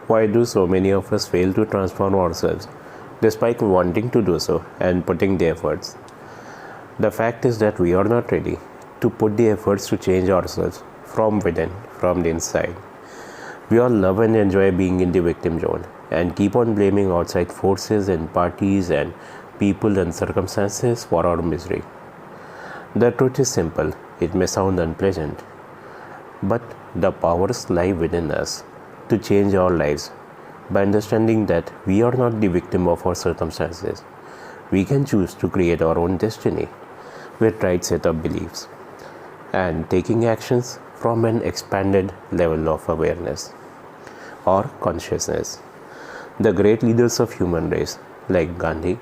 Why do so many of us fail to transform ourselves despite wanting to do so and putting the efforts? The fact is that we are not ready to put the efforts to change ourselves from within, from the inside. We all love and enjoy being in the victim zone and keep on blaming outside forces and parties and people and circumstances for our misery. The truth is simple, it may sound unpleasant, but the powers lie within us to change our lives by understanding that we are not the victim of our circumstances. We can choose to create our own destiny with right set of beliefs and taking actions from an expanded level of awareness or consciousness. The great leaders of human race like Gandhi,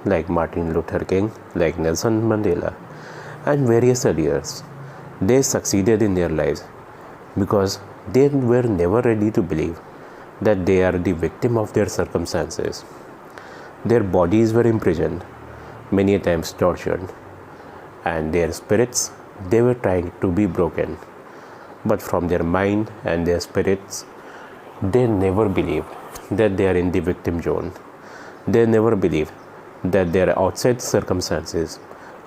like Martin Luther King, like Nelson Mandela and various others, they succeeded in their lives because they were never ready to believe that they are the victim of their circumstances. Their bodies were imprisoned, many times tortured, and their spirits, they were trying to be broken. But from their mind and their spirits, they never believed that they are in the victim zone. They never believed that their outside circumstances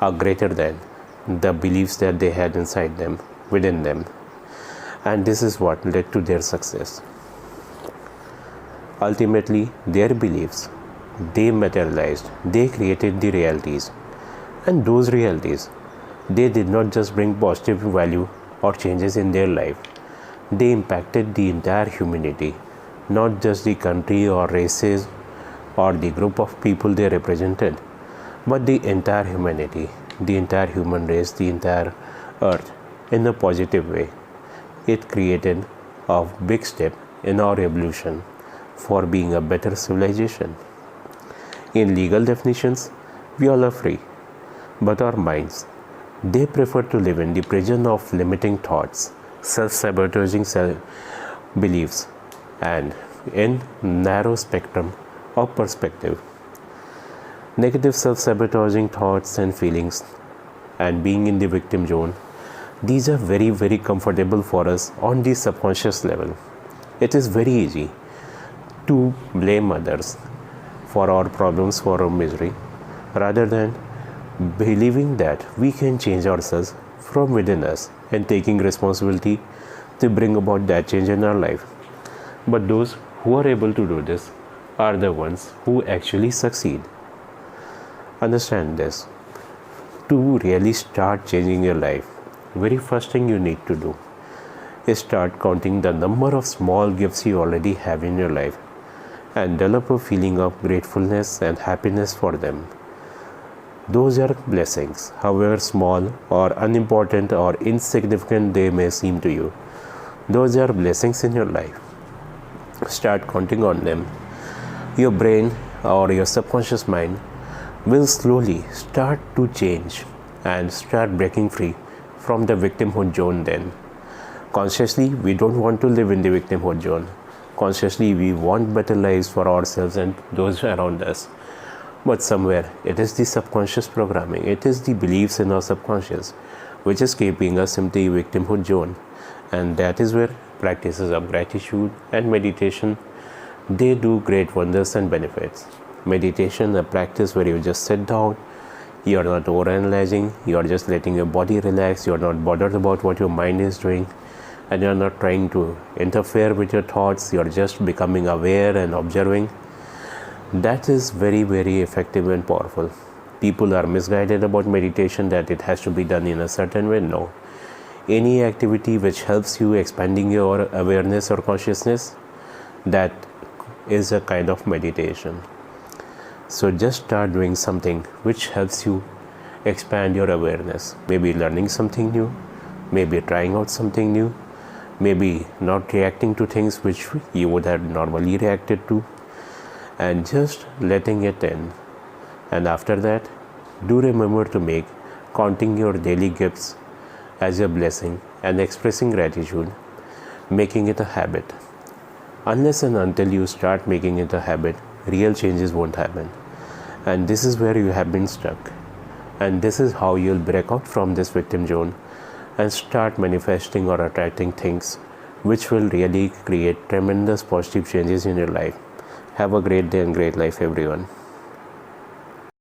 are greater than the beliefs that they had inside them, within them. And this is what led to their success. Ultimately, their beliefs, they materialized, they created the realities. And those realities, they did not just bring positive value or changes in their life. They impacted the entire humanity, not just the country or races or the group of people they represented, but the entire humanity, the entire human race, the entire earth in a positive way. It created a big step in our evolution for being a better civilization. In legal definitions, we all are free, but our minds, they prefer to live in the prison of limiting thoughts, self-sabotaging beliefs, and in narrow spectrum of perspective. Negative self-sabotaging thoughts and feelings and being in the victim zone, these are very, very comfortable for us on the subconscious level. It is very easy to blame others for our problems, for our misery, rather than believing that we can change ourselves from within us and taking responsibility to bring about that change in our life. But those who are able to do this are the ones who actually succeed. Understand this. To really start changing your life, very first thing you need to do is start counting the number of small gifts you already have in your life and develop a feeling of gratefulness and happiness for them. Those are blessings, however small or unimportant or insignificant they may seem to you. Those are blessings in your life. Start counting on them. Your brain or your subconscious mind will slowly start to change and start breaking free from the victimhood zone then. Consciously, we don't want to live in the victimhood zone. Consciously, we want better lives for ourselves and those around us. But somewhere, it is the subconscious programming, it is the beliefs in our subconscious which is keeping us in the victimhood zone. And that is where practices of gratitude and meditation, they do great wonders and benefits. Meditation, a practice where you just sit down, you are not overanalyzing, you are just letting your body relax, you are not bothered about what your mind is doing, and you are not trying to interfere with your thoughts, you are just becoming aware and observing. That is very, very effective and powerful. People are misguided about meditation, that it has to be done in a certain way. No. Any activity which helps you expanding your awareness or consciousness, that is a kind of meditation. So just start doing something which helps you expand your awareness. Maybe learning something new, maybe trying out something new, maybe not reacting to things which you would have normally reacted to, and just letting it in. And after that, do remember to make counting your daily gifts as a blessing and expressing gratitude, making it a habit. Unless and until you start making it a habit, real changes won't happen. And this is where you have been stuck. And this is how you'll break out from this victim zone and start manifesting or attracting things which will really create tremendous positive changes in your life. Have a great day and great life, everyone.